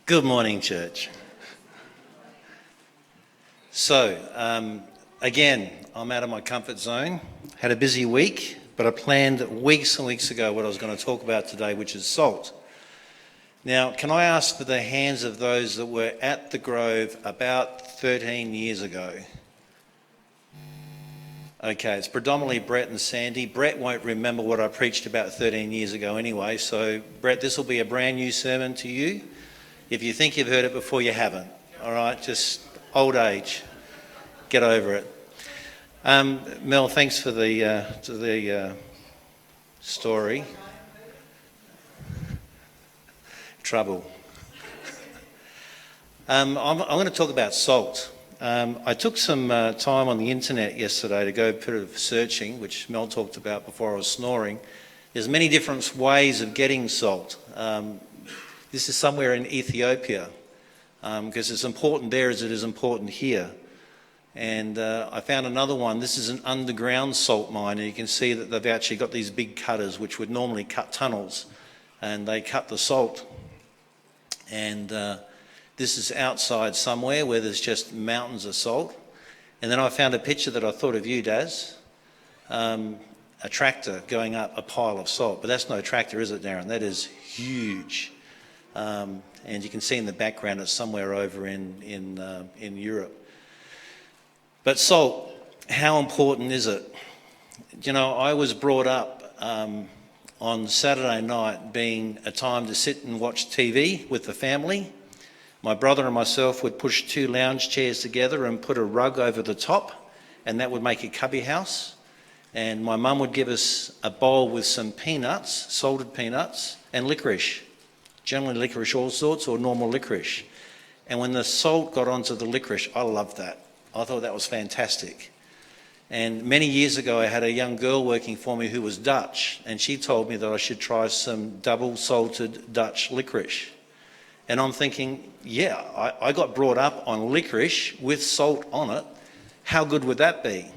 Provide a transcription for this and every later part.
Good morning, church. So, again, I'm out of my comfort zone. Had a busy week, but I planned weeks and weeks ago what I was going to talk about today, which is salt. Now, can I ask for the hands of those that were at the Grove about 13 years ago? Okay, it's predominantly Brett and Sandy. Brett won't remember what I preached about 13 years ago anyway, so Brett, this will be a brand new sermon to you. If you think you've heard it before, you haven't. All right, just old age. Get over it. Mel, thanks for the story. Trouble. I'm going to talk about salt. I took some time on the internet yesterday to go a bit of searching, which Mel talked about before I was snoring. There's many different ways of getting salt. This is somewhere in Ethiopia, because it's important there as it is important here. And I found another one. This is an underground salt mine, and you can see that they've actually got these big cutters, which would normally cut tunnels, and they cut the salt. And this is outside somewhere where there's just mountains of salt. And then I found a picture that I thought of you, Daz. A tractor going up a pile of salt. But that's no tractor, is it, Darren? That is huge. And you can see in the background it's somewhere over in Europe. But salt, how important is it? You know, I was brought up on Saturday night being a time to sit and watch TV with the family. My brother and myself would push two lounge chairs together and put a rug over the top, and that would make a cubby house. And my mum would give us a bowl with some peanuts, salted peanuts, and licorice. Generally licorice all sorts or normal licorice. And when the salt got onto the licorice, I loved that. I thought that was fantastic. And many years ago, I had a young girl working for me who was Dutch, and she told me that I should try some double salted Dutch licorice. And I'm thinking, yeah, I got brought up on licorice with salt on it. How good would that be?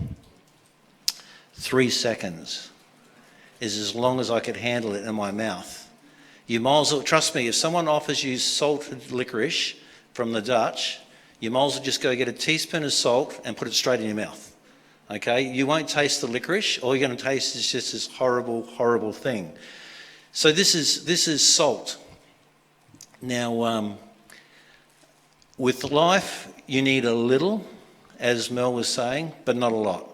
3 seconds is as long as I could handle it in my mouth. You might as well, trust me, if someone offers you salted licorice from the Dutch, you might as well just go get a teaspoon of salt and put it straight in your mouth. Okay? You won't taste the licorice. All you're going to taste is just this horrible, horrible thing. So this is salt. Now, with life, you need a little, as Mel was saying, but not a lot.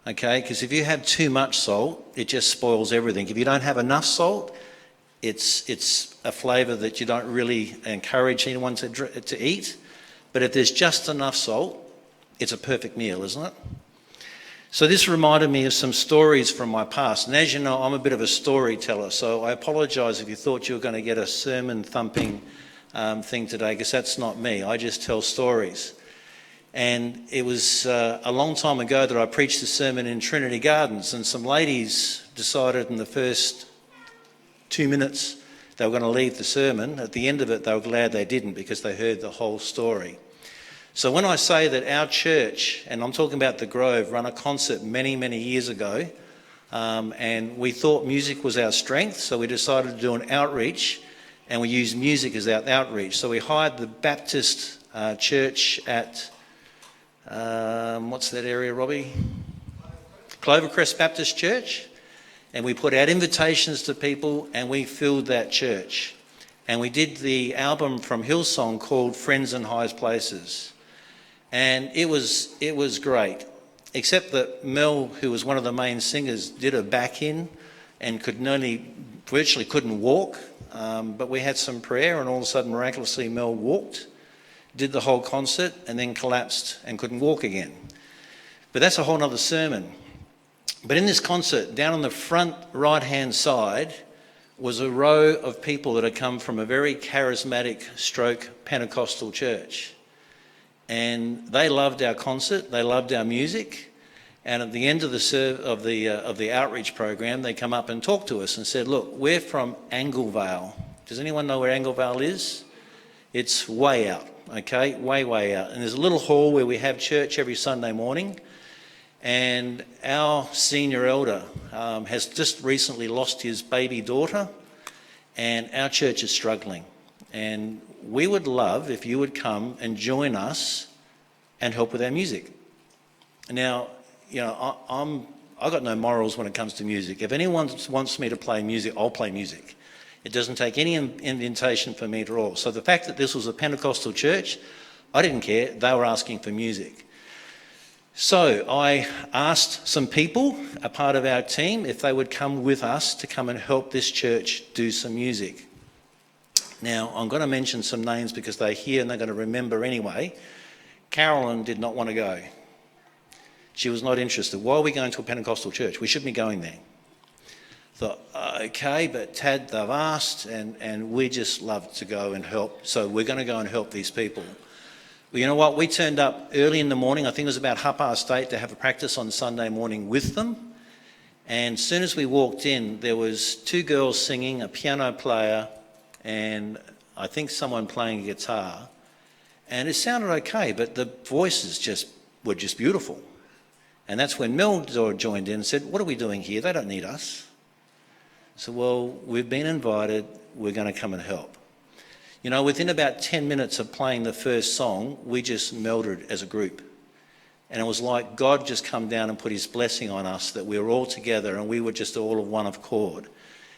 Okay? Because if you have too much salt, it just spoils everything. If you don't have enough salt, it's a flavour that you don't really encourage anyone to eat. But if there's just enough salt, it's a perfect meal, isn't it? So this reminded me of some stories from my past. And as you know, I'm a bit of a storyteller, so I apologise if you thought you were going to get a sermon-thumping thing today, because that's not me. I just tell stories. And it was a long time ago that I preached a sermon in Trinity Gardens, and some ladies decided in the first 2 minutes they were going to leave the sermon. At the end of it, they were glad they didn't, because they heard the whole story. So when I say that our church, and I'm talking about the Grove, ran a concert many, many years ago, and we thought music was our strength, so we decided to do an outreach, and we used music as our outreach. So we hired the Baptist church at, what's that area, Robbie? Clovercrest Baptist Church. And we put out invitations to people, and we filled that church. And we did the album from Hillsong called Friends in High Places. And it was great, except that Mel, who was one of the main singers, did a back in and virtually couldn't walk. But we had some prayer, and all of a sudden, miraculously, Mel walked, did the whole concert, and then collapsed and couldn't walk again. But that's a whole other sermon. But in this concert, down on the front right-hand side was a row of people that had come from a very charismatic stroke Pentecostal church. And they loved our concert, they loved our music, and at the end of the outreach program, they come up and talked to us and said, look, we're from Anglevale. Does anyone know where Anglevale is? It's way out, okay, way out. And there's a little hall where we have church every Sunday morning. And our senior elder has just recently lost his baby daughter, and our church is struggling. and we would love if you would come and join us and help with our music. Now, I've got no morals when it comes to music. If anyone wants me to play music, I'll play music. It doesn't take any invitation for me at all. So the fact that this was a Pentecostal church, I didn't care. They were asking for music. So I asked some people, a part of our team, if they would come with us to come and help this church do some music. Now, I'm going to mention some names because they're here and they're going to remember anyway. Carolyn did not want to go. She was not interested. Why are we going to a Pentecostal church? We shouldn't be going there. Thought, okay, but Tad, they've asked and we just love to go and help. So we're going to go and help these people. Well, you know what? We turned up early in the morning. I think it was about 8:30 to have a practice on Sunday morning with them. And as soon as we walked in, there was 2 girls singing, a piano player, and I think someone playing a guitar. And it sounded okay, but the voices were just beautiful. And that's when Mel joined in and said, what are we doing here? They don't need us. So, well, we've been invited. We're going to come and help. You know, within about 10 minutes of playing the first song, we just melded as a group. And it was like God just come down and put his blessing on us, that we were all together and we were just all of one accord.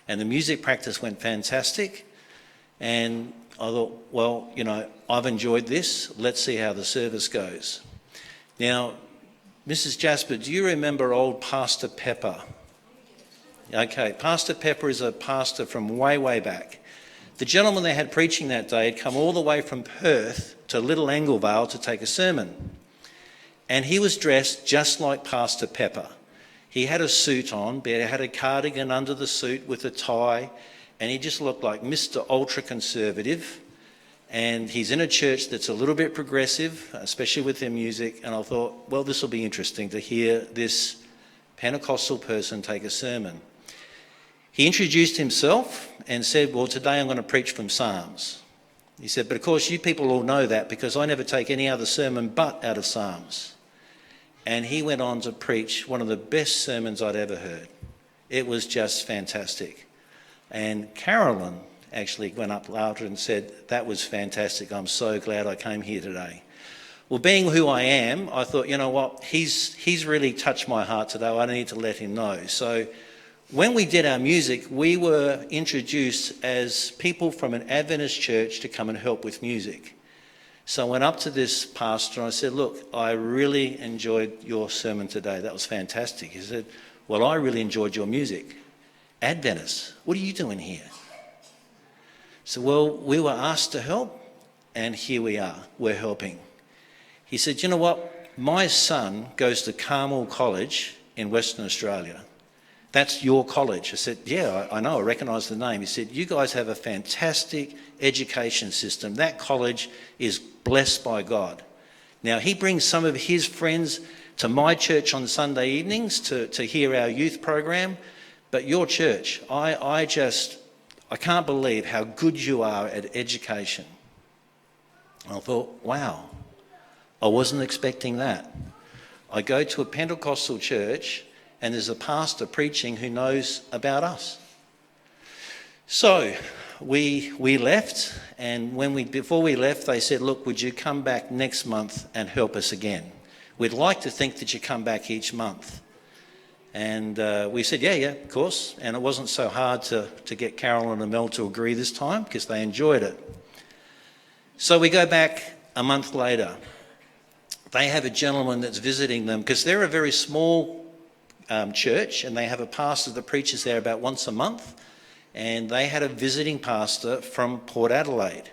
And the music practice went fantastic. And I thought, well, I've enjoyed this. Let's see how the service goes. Now, Mrs. Jasper, do you remember old Pastor Pepper? Okay, Pastor Pepper is a pastor from way, way back. The gentleman they had preaching that day had come all the way from Perth to Little Anglevale to take a sermon. And he was dressed just like Pastor Pepper. He had a suit on, but he had a cardigan under the suit with a tie, and he just looked like Mr. Ultra-Conservative. And he's in a church that's a little bit progressive, especially with their music. And I thought, well, this will be interesting to hear this Pentecostal person take a sermon. He introduced himself and said, well, today I'm going to preach from Psalms. He said, but of course you people all know that because I never take any other sermon but out of Psalms. And he went on to preach one of the best sermons I'd ever heard. It was just fantastic. And Carolyn actually went up louder and said, that was fantastic. I'm so glad I came here today. Well, being who I am, I thought, you know what, he's really touched my heart today. I need to let him know. So when we did our music, we were introduced as people from an Adventist church to come and help with music. So I went up to this pastor and I said, look, I really enjoyed your sermon today. That was fantastic. He said, well, I really enjoyed your music. Adventist, what are you doing here? So, well, we were asked to help, and here we are, we're helping. He said, you know what, my son goes to Carmel College in Western Australia. That's your college. I said, yeah, I know, I recognise the name. He said, you guys have a fantastic education system. That college is blessed by God. Now, he brings some of his friends to my church on Sunday evenings to hear our youth program, but your church, I can't believe how good you are at education. I thought, wow, I wasn't expecting that. I go to a Pentecostal church and there's a pastor preaching who knows about us. So we left, and before we left, they said, look, would you come back next month and help us again? We'd like to think that you come back each month. And we said, yeah, of course. And it wasn't so hard to get Carolyn and Mel to agree this time because they enjoyed it. So we go back a month later. They have a gentleman that's visiting them because they're a very small church, and they have a pastor that preaches there about once a month. And they had a visiting pastor from Port Adelaide.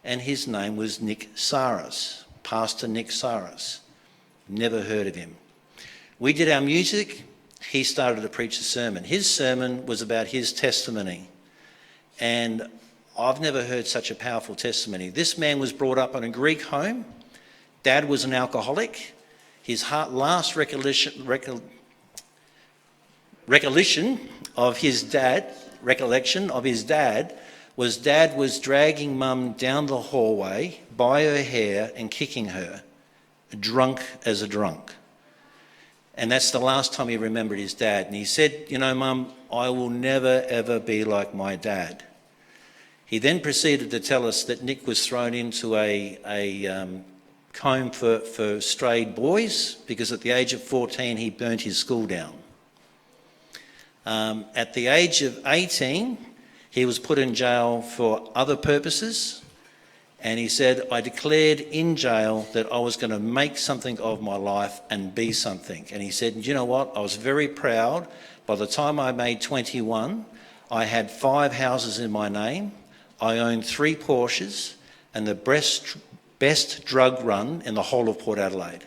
And his name was Nick Saras, Pastor Nick Saras. Never heard of him. We did our music. He started to preach a sermon. His sermon was about his testimony. And I've never heard such a powerful testimony. This man was brought up in a Greek home. Dad was an alcoholic. His last recollection of his dad was Dad was dragging Mum down the hallway by her hair and kicking her, drunk as a drunk. And that's the last time he remembered his dad. And he said, you know, Mum, I will never, ever be like my dad. He then proceeded to tell us that Nick was thrown into a home for strayed boys because at the age of 14 he burnt his school down. At the age of 18 he was put in jail for other purposes, and he said, I declared in jail that I was going to make something of my life and be something. And he said, you know what, I was very proud. By the time I made 21, I had 5 houses in my name, I owned 3 Porsches, and the best drug run in the whole of Port Adelaide.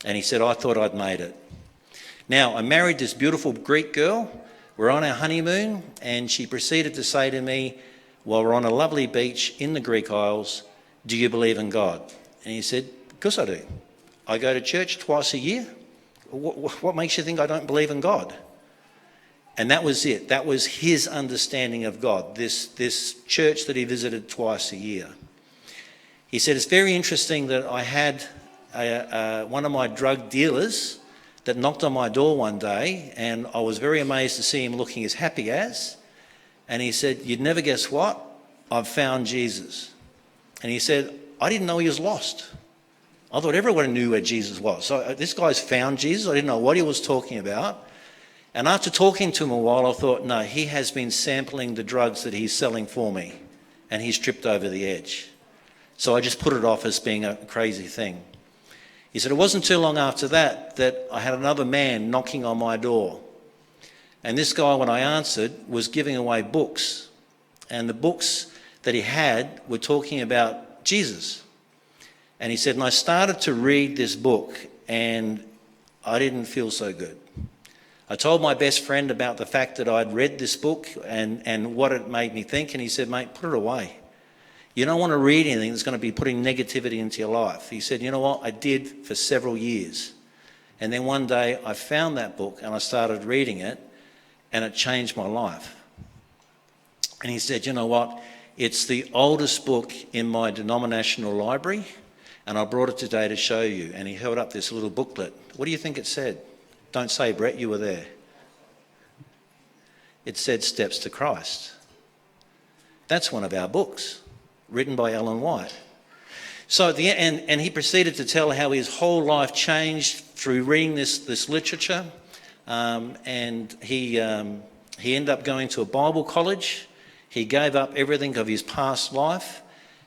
And he said, I thought I'd made it. Now, I married this beautiful Greek girl. We're on our honeymoon, and she proceeded to say to me, while we're on a lovely beach in the Greek Isles, do you believe in God? And he said, of course I do. I go to church twice a year. What makes you think I don't believe in God? And that was it. That was his understanding of God, this church that he visited twice a year. He said, it's very interesting that I had one of my drug dealers that knocked on my door one day, and I was very amazed to see him looking as happy as. And he said, you'd never guess what? I've found Jesus. And he said, I didn't know he was lost. I thought everyone knew where Jesus was. So this guy's found Jesus. I didn't know what he was talking about. And after talking to him a while, I thought, no, he has been sampling the drugs that he's selling for me, and he's tripped over the edge. So I just put it off as being a crazy thing. He said, it wasn't too long after that I had another man knocking on my door. And this guy, when I answered, was giving away books. And the books that he had were talking about Jesus. And he said, and I started to read this book, and I didn't feel so good. I told my best friend about the fact that I'd read this book and what it made me think, and he said, mate, put it away. You don't want to read anything that's going to be putting negativity into your life. He said, you know what, I did for several years. And then one day I found that book and I started reading it, and it changed my life. And he said, you know what, it's the oldest book in my denominational library, and I brought it today to show you. And he held up this little booklet. What do you think it said? Don't say, Brett, you were there. It said Steps to Christ. That's one of our books, written by Ellen White. So at the end, and he proceeded to tell how his whole life changed through reading this literature. And he ended up going to a Bible college. He gave up everything of his past life.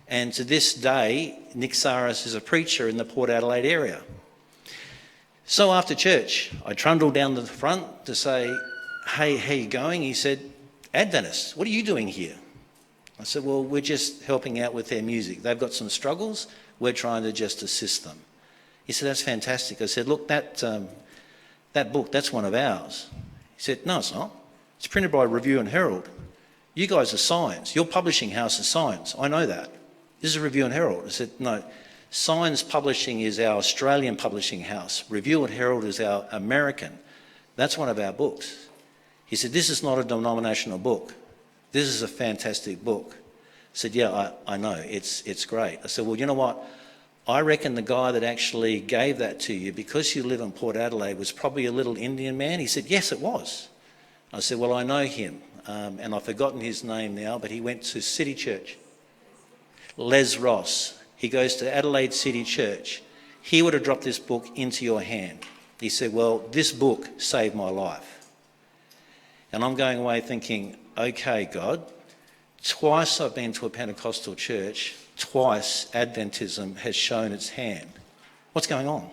And to this day, Nick Saras is a preacher in the Port Adelaide area. So after church, I trundled down to the front to say, hey, how you going? He said, Adventist, what are you doing here? I said, well, we're just helping out with their music. They've got some struggles. We're trying to just assist them. He said, that's fantastic. I said, look, that book, that's one of ours. He said, no, it's not. It's printed by Review and Herald. You guys are Science. Your publishing house is Science. I know that. This is Review and Herald. I said, no. Science Publishing is our Australian publishing house. Review and Herald is our American. That's one of our books. He said, this is not a denominational book. This is a fantastic book. I said, yeah, I know. It's great. I said, well, you know what? I reckon the guy that actually gave that to you, because you live in Port Adelaide, was probably a little Indian man. He said, yes, it was. I said, well, I know him. And I've forgotten his name now, but he went to City Church. Les Ross. He goes to Adelaide City Church. He would have dropped this book into your hand. He said, well, this book saved my life. And I'm going away thinking, okay, God, twice I've been to a Pentecostal church, twice Adventism has shown its hand. What's going on?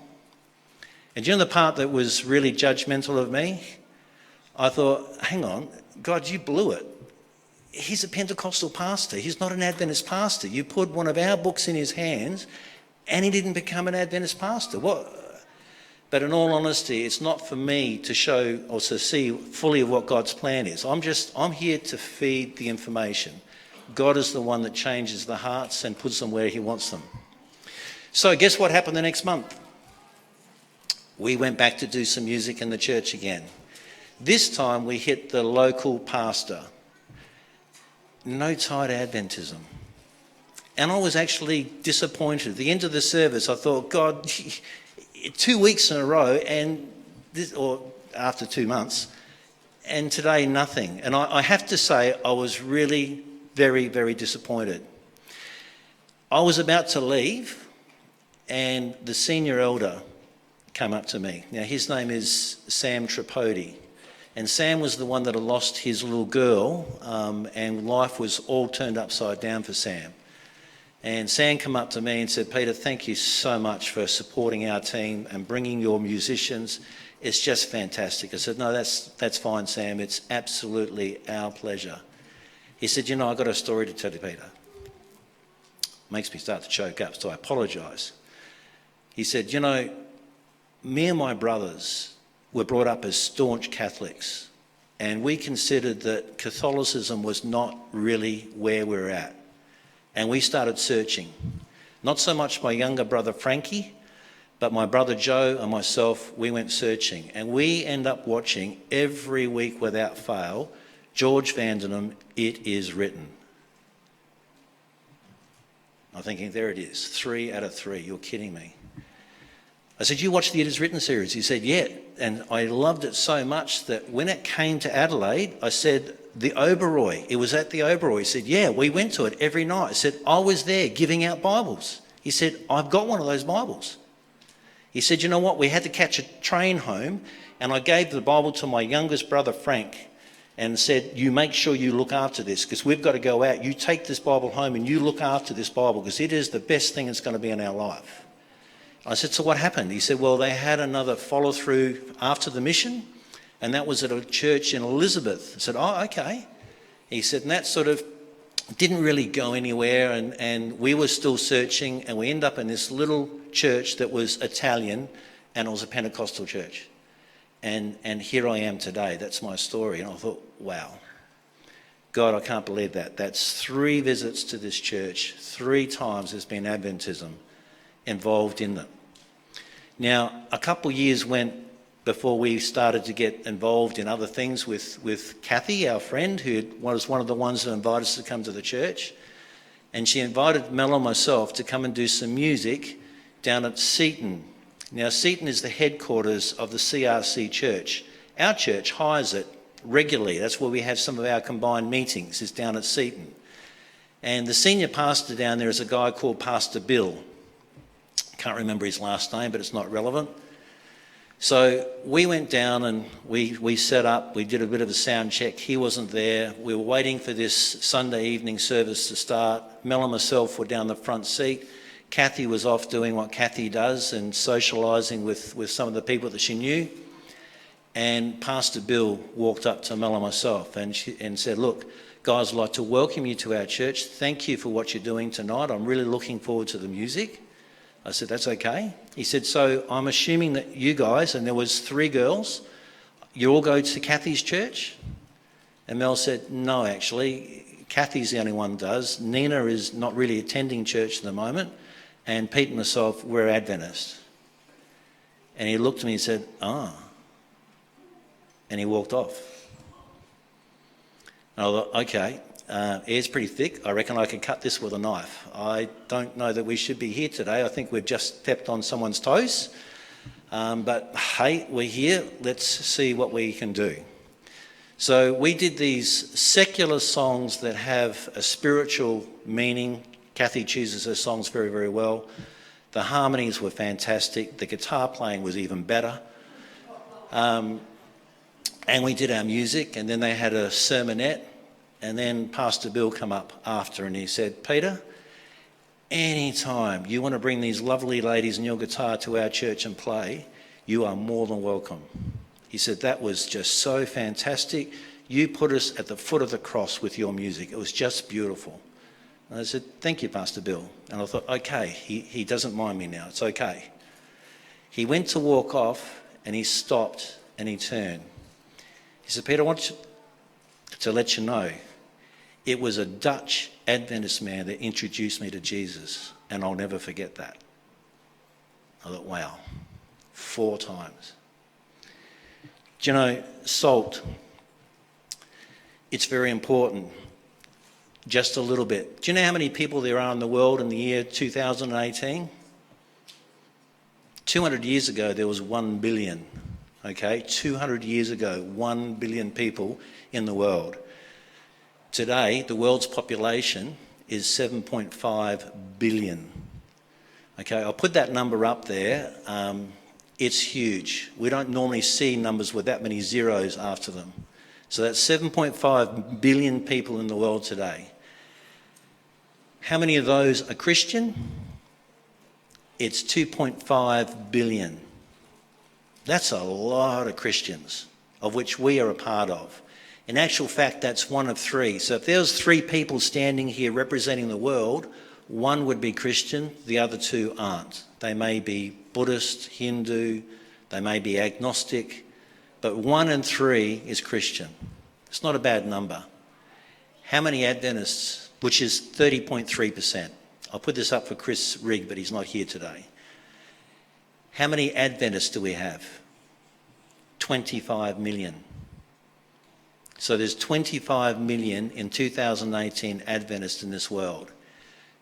And you know the part that was really judgmental of me? I thought, hang on, God, you blew it. He's a Pentecostal pastor. He's not an Adventist pastor. You put one of our books in his hands and he didn't become an Adventist pastor. What? But in all honesty, it's not for me to show or to see fully what God's plan is. I'm here to feed the information. God is the one that changes the hearts and puts them where he wants them. So guess what happened the next month? We went back to do some music in the church again. This time we hit the local pastor. No tie to Adventism. And I was actually disappointed. At the end of the service, I thought, God, 2 weeks in a row, or after 2 months, and today nothing. And I have to say, I was really very, very disappointed. I was about to leave, and the senior elder came up to me. Now, his name is Sam Tripodi, and Sam was the one that had lost his little girl, and life was all turned upside down for Sam. And Sam came up to me and said, "Peter, thank you so much for supporting our team and bringing your musicians. It's just fantastic." I said, "No, that's fine, Sam. It's absolutely our pleasure." He said, "You know, I've got a story to tell you, Peter." Makes me start to choke up, so I apologise. He said, "You know, me and my brothers were brought up as staunch Catholics, and we considered that Catholicism was not really where we're at. And we started searching. Not so much my younger brother Frankie, but my brother Joe and myself, we went searching. And we end up watching every week without fail, George Vandenham, It Is Written." I'm thinking, there it is, 3 out of 3, you're kidding me. I said, "You watched the It Is Written series?" He said, "Yeah." And I loved it so much that when it came to Adelaide, I said, "The Oberoi, it was at the Oberoi." He said, "Yeah, we went to it every night." I said, "I was there giving out Bibles." He said, "I've got one of those Bibles." He said, "You know what, we had to catch a train home, and I gave the Bible to my youngest brother Frank and said, 'You make sure you look after this, because we've got to go out. You take this Bible home and you look after this Bible, because it is the best thing that's going to be in our life.'" I said, "So what happened?" He said, "Well, they had another follow through after the mission, and that was at a church in Elizabeth." I said, "Oh, okay." He said, "And that sort of didn't really go anywhere, and we were still searching, and we ended up in this little church that was Italian, and it was a Pentecostal church. And here I am today." That's my story. And I thought, wow, God, I can't believe that. That's 3 visits to this church. 3 times there's been Adventism involved in them. Now, a couple of years went before we started to get involved in other things with Kathy, our friend, who was one of the ones who invited us to come to the church. And she invited Mel and myself to come and do some music down at Seaton. Now, Seaton is the headquarters of the CRC church. Our church hires it regularly. That's where we have some of our combined meetings, is down at Seaton. And the senior pastor down there is a guy called Pastor Bill. Can't remember his last name, but it's not relevant. So we went down and we set up, we did a bit of a sound check. He wasn't there. We were waiting for this Sunday evening service to start. Mel and myself were down the front seat. Kathy was off doing what Kathy does and socialising with some of the people that she knew. And Pastor Bill walked up to Mel and myself and said, "Look, guys, I'd like to welcome you to our church. Thank you for what you're doing tonight. I'm really looking forward to the music." I said, "That's okay." He said, "So I'm assuming that you guys," and there was 3 girls, "you all go to Kathy's church?" And Mel said, "No, actually, Kathy's the only one that does. Nina is not really attending church at the moment, and Pete and myself, we're Adventist." And he looked at me and said, "Ah." And he walked off. And I thought, okay, air's pretty thick. I reckon I can cut this with a knife. I don't know that we should be here today. I think we've just stepped on someone's toes. But hey, we're here. Let's see what we can do. So we did these secular songs that have a spiritual meaning. Kathy chooses her songs very, very well. The harmonies were fantastic. The guitar playing was even better. And we did our music, and then they had a sermonette. And then Pastor Bill come up after and he said, "Peter, anytime you want to bring these lovely ladies and your guitar to our church and play, you are more than welcome." He said, "That was just so fantastic. You put us at the foot of the cross with your music. It was just beautiful." And I said, "Thank you, Pastor Bill." And I thought, okay, he doesn't mind me now. It's okay. He went to walk off and he stopped and he turned. He said, "Peter, I want to let you know, it was a Dutch Adventist man that introduced me to Jesus, and I'll never forget that." I thought, wow, 4 times. Do you know, salt, it's very important. Just a little bit. Do you know how many people there are in the world in the year 2018? 200 years ago, there was 1 billion. Okay, 200 years ago, 1 billion people in the world. Today, the world's population is 7.5 billion. Okay, I'll put that number up there. It's huge. We don't normally see numbers with that many zeros after them. So that's 7.5 billion people in the world today. How many of those are Christian? It's 2.5 billion. That's a lot of Christians, of which we are a part of. In actual fact, that's one of three. So if there was three people standing here representing the world, one would be Christian, the other two aren't. They may be Buddhist, Hindu, they may be agnostic, but 1 in 3 is Christian. It's not a bad number. How many Adventists, which is 30.3%. I'll put this up for Chris Rigg, but he's not here today. How many Adventists do we have? 25 million. So there's 25 million in 2018 Adventists in this world,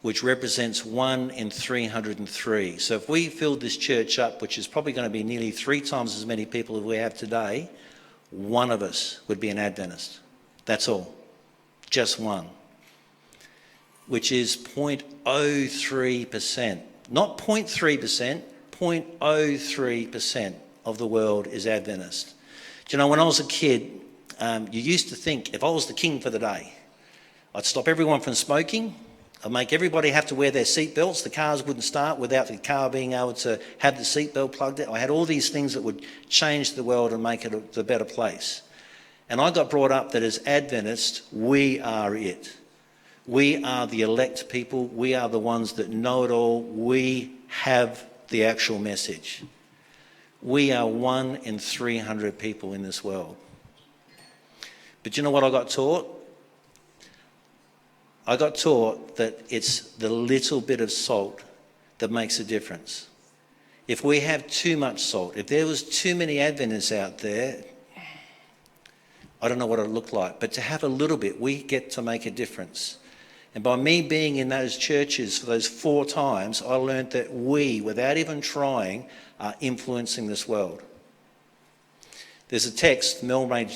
which represents 1 in 303. So if we filled this church up, which is probably going to be nearly 3 times as many people as we have today, one of us would be an Adventist. That's all. Just one. Which is 0.03%. Not 0.3%, 0.03% of the world is Adventist. Do you know, when I was a kid, you used to think, if I was the king for the day, I'd stop everyone from smoking, I'd make everybody have to wear their seatbelts, the cars wouldn't start without the car being able to have the seatbelt plugged in. I had all these things that would change the world and make it a better place. And I got brought up that as Adventists, we are it. We are the elect people. We are the ones that know it all. We have the actual message. We are 1 in 300 people in this world. But you know what I got taught? I got taught that it's the little bit of salt that makes a difference. If we have too much salt, if there was too many Adventists out there, I don't know what it would look like. But to have a little bit, we get to make a difference. And by me being in those churches for those 4 times, I learned that we, without even trying, are influencing this world. There's a text, Mel made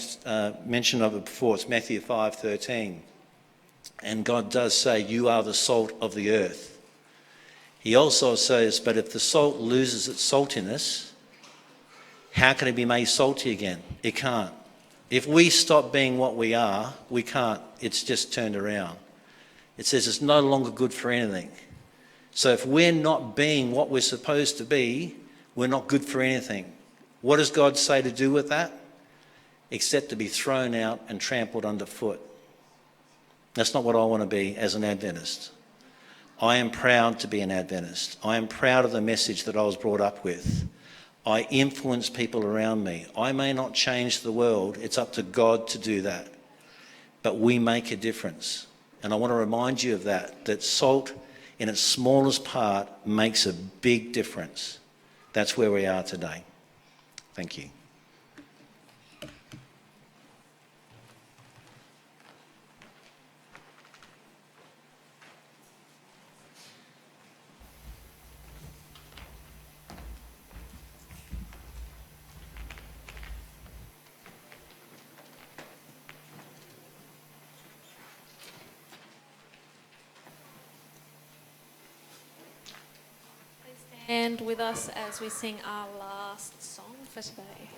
mention of it before, it's Matthew 5:13. And God does say, you are the salt of the earth. He also says, but if the salt loses its saltiness, how can it be made salty again? It can't. If we stop being what we are, we can't. It's just turned around. It says it's no longer good for anything. So if we're not being what we're supposed to be, we're not good for anything. What does God say to do with that? Except to be thrown out and trampled underfoot. That's not what I want to be as an Adventist. I am proud to be an Adventist. I am proud of the message that I was brought up with. I influence people around me. I may not change the world. It's up to God to do that. But we make a difference. And I want to remind you of that salt in its smallest part makes a big difference. That's where we are today. Thank you. Stand with us as we sing our last song for today.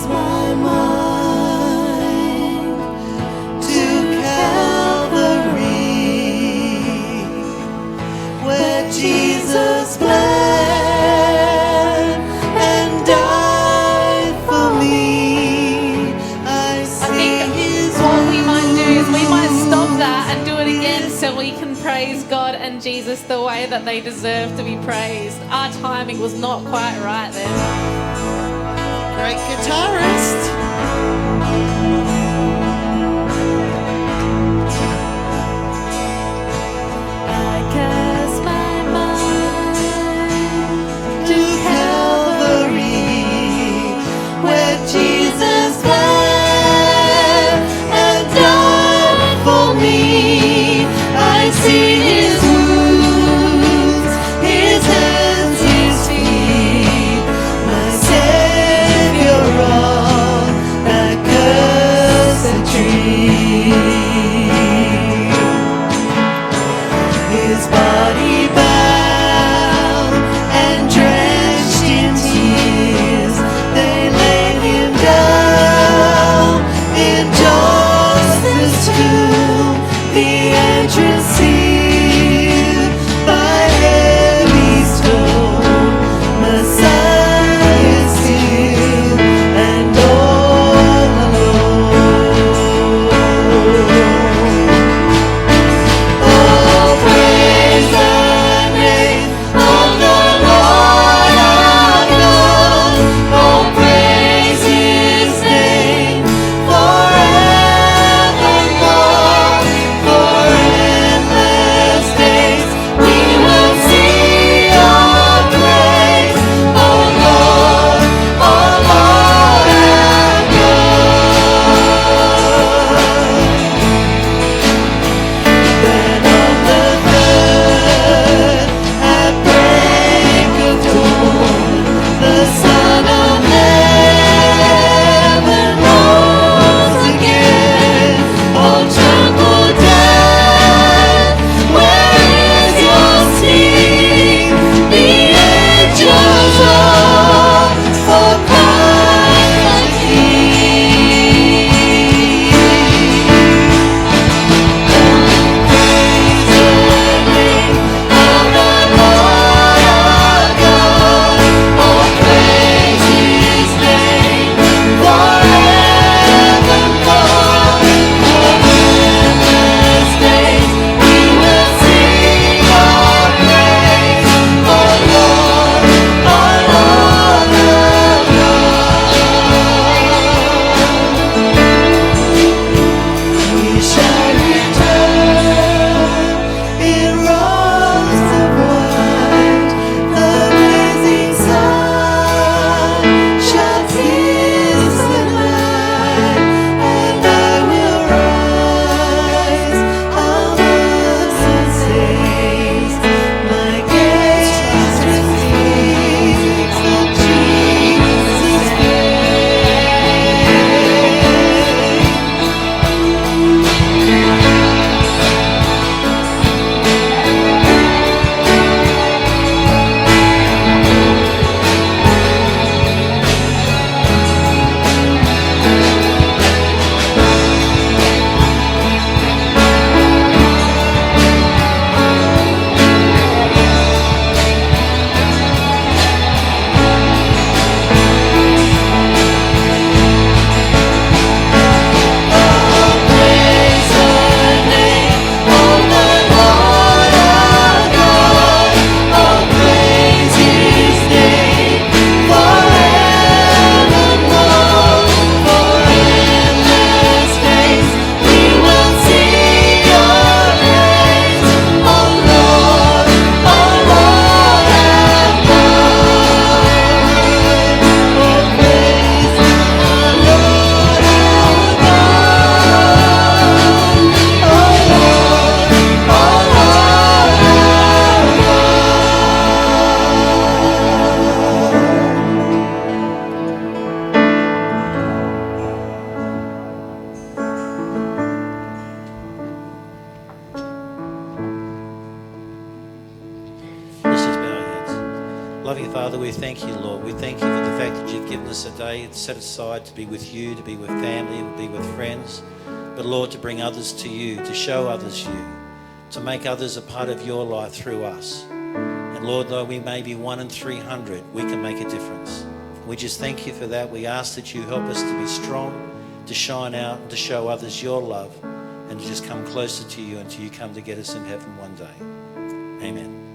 My mind to Calvary, where Jesus bled and died for me. I think what we might do is we might stop that and do it again so we can praise God and Jesus the way that they deserve to be praised. Our timing was not quite right then. Great guitarist. I can Loving Father, we thank you, Lord. We thank you for the fact that you've given us a day set aside to be with you, to be with family, to be with friends. But Lord, to bring others to you, to show others you, to make others a part of your life through us. And Lord, though we may be 1 in 300, we can make a difference. We just thank you for that. We ask that you help us to be strong, to shine out, and to show others your love, and to just come closer to you until you come to get us in heaven one day. Amen.